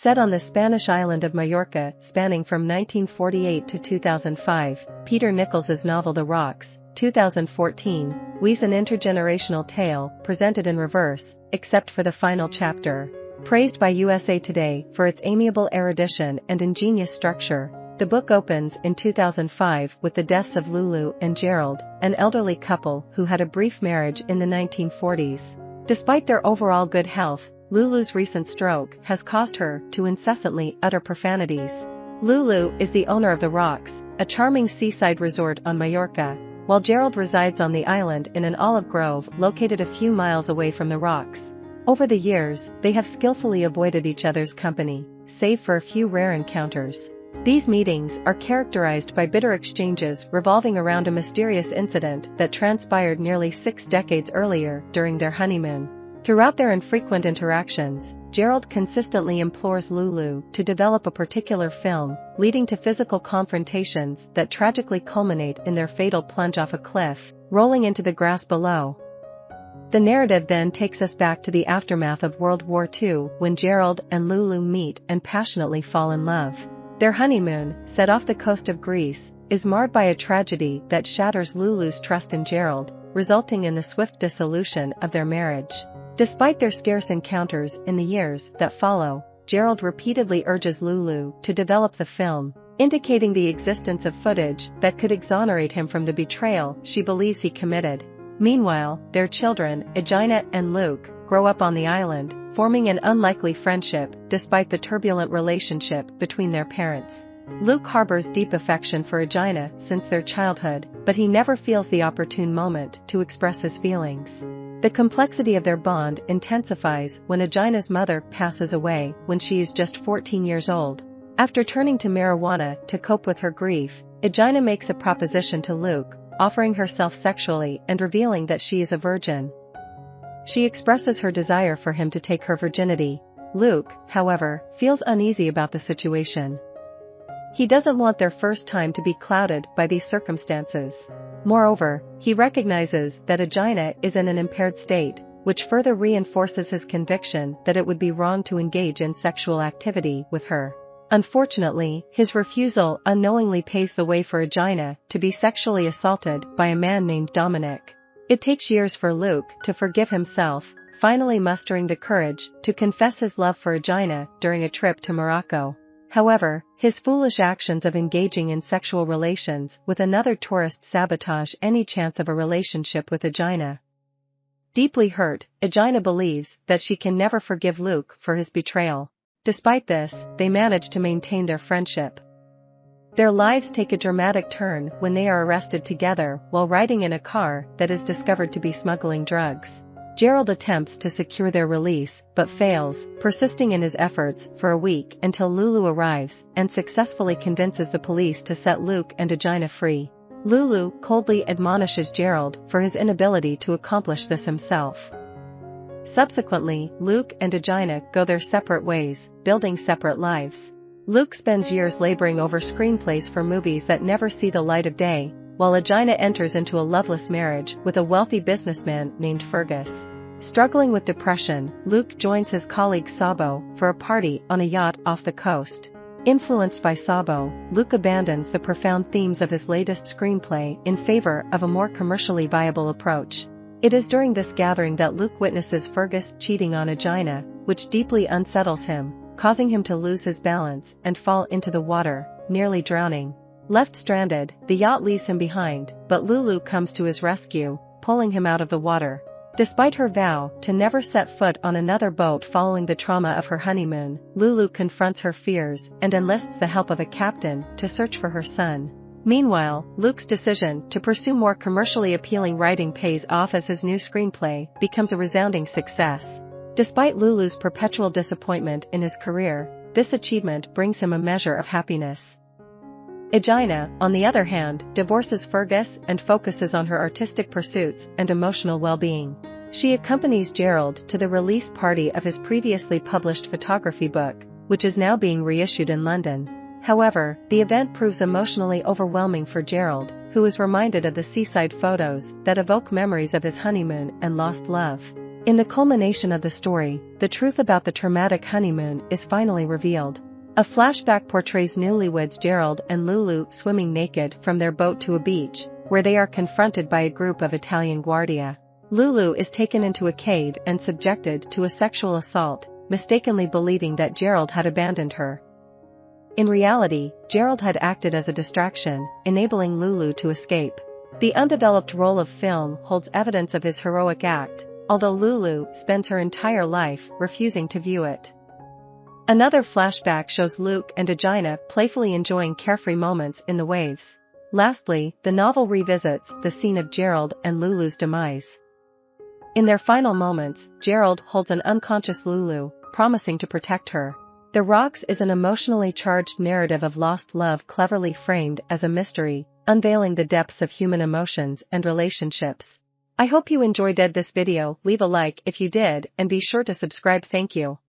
Set on the Spanish island of Mallorca, spanning from 1948 to 2005, Peter Nichols' novel The Rocks, 2014, weaves an intergenerational tale, presented in reverse, except for the final chapter. Praised by USA Today for its amiable erudition and ingenious structure, the book opens in 2005 with the deaths of Lulu and Gerald, an elderly couple who had a brief marriage in the 1940s. Despite their overall good health, Lulu's recent stroke has caused her to incessantly utter profanities. Lulu is the owner of The Rocks, a charming seaside resort on Mallorca, while Gerald resides on the island in an olive grove located a few miles away from The Rocks. Over the years, they have skillfully avoided each other's company, save for a few rare encounters. These meetings are characterized by bitter exchanges revolving around a mysterious incident that transpired nearly 6 decades earlier during their honeymoon. Throughout their infrequent interactions, Gerald consistently implores Lulu to develop a particular film, leading to physical confrontations that tragically culminate in their fatal plunge off a cliff, rolling into the grass below. The narrative then takes us back to the aftermath of World War II when Gerald and Lulu meet and passionately fall in love. Their honeymoon, set off the coast of Greece, is marred by a tragedy that shatters Lulu's trust in Gerald, resulting in the swift dissolution of their marriage. Despite their scarce encounters in the years that follow, Gerald repeatedly urges Lulu to develop the film, indicating the existence of footage that could exonerate him from the betrayal she believes he committed. Meanwhile, their children, Agina and Luke, grow up on the island, forming an unlikely friendship despite the turbulent relationship between their parents. Luke harbors deep affection for Agina since their childhood, but he never feels the opportune moment to express his feelings. The complexity of their bond intensifies when Agina's mother passes away when she is just 14 years old. After turning to marijuana to cope with her grief, Agina makes a proposition to Luke, offering herself sexually and revealing that she is a virgin. She expresses her desire for him to take her virginity. Luke, however, feels uneasy about the situation. He doesn't want their first time to be clouded by these circumstances. Moreover, he recognizes that Agina is in an impaired state, which further reinforces his conviction that it would be wrong to engage in sexual activity with her. Unfortunately, his refusal unknowingly paves the way for Agina to be sexually assaulted by a man named Dominic. It takes years for Luke to forgive himself, finally mustering the courage to confess his love for Agina during a trip to Morocco. However, his foolish actions of engaging in sexual relations with another tourist sabotage any chance of a relationship with Agina. Deeply hurt, Agina believes that she can never forgive Luke for his betrayal. Despite this, they manage to maintain their friendship. Their lives take a dramatic turn when they are arrested together while riding in a car that is discovered to be smuggling drugs. Gerald attempts to secure their release but fails, persisting in his efforts for a week until Lulu arrives and successfully convinces the police to set Luke and Agina free. Lulu coldly admonishes Gerald for his inability to accomplish this himself. Subsequently, Luke and Agina go their separate ways, building separate lives. Luke spends years laboring over screenplays for movies that never see the light of day, while Agina enters into a loveless marriage with a wealthy businessman named Fergus. Struggling with depression, Luke joins his colleague Sabo for a party on a yacht off the coast. Influenced by Sabo, Luke abandons the profound themes of his latest screenplay in favor of a more commercially viable approach. It is during this gathering that Luke witnesses Fergus cheating on Agina, which deeply unsettles him, causing him to lose his balance and fall into the water, nearly drowning. Left stranded, the yacht leaves him behind, but Lulu comes to his rescue, pulling him out of the water. Despite her vow to never set foot on another boat following the trauma of her honeymoon, Lulu confronts her fears and enlists the help of a captain to search for her son. Meanwhile, Luke's decision to pursue more commercially appealing writing pays off as his new screenplay becomes a resounding success. Despite Lulu's perpetual disappointment in his career, this achievement brings him a measure of happiness. Agina, on the other hand, divorces Fergus and focuses on her artistic pursuits and emotional well-being. She accompanies Gerald to the release party of his previously published photography book, which is now being reissued in London. However, the event proves emotionally overwhelming for Gerald, who is reminded of the seaside photos that evoke memories of his honeymoon and lost love. In the culmination of the story, the truth about the traumatic honeymoon is finally revealed. A flashback portrays newlyweds Gerald and Lulu swimming naked from their boat to a beach, where they are confronted by a group of Italian guardia. Lulu is taken into a cave and subjected to a sexual assault, mistakenly believing that Gerald had abandoned her. In reality, Gerald had acted as a distraction, enabling Lulu to escape. The undeveloped roll of film holds evidence of his heroic act, although Lulu spends her entire life refusing to view it. Another flashback shows Luke and Agina'S playfully enjoying carefree moments in the waves. Lastly, the novel revisits the scene of Gerald and Lulu's demise. In their final moments, Gerald holds an unconscious Lulu, promising to protect her. The Rocks is an emotionally charged narrative of lost love cleverly framed as a mystery, unveiling the depths of human emotions and relationships. I hope you enjoyed this video. Leave a like if you did and be sure to subscribe. Thank you.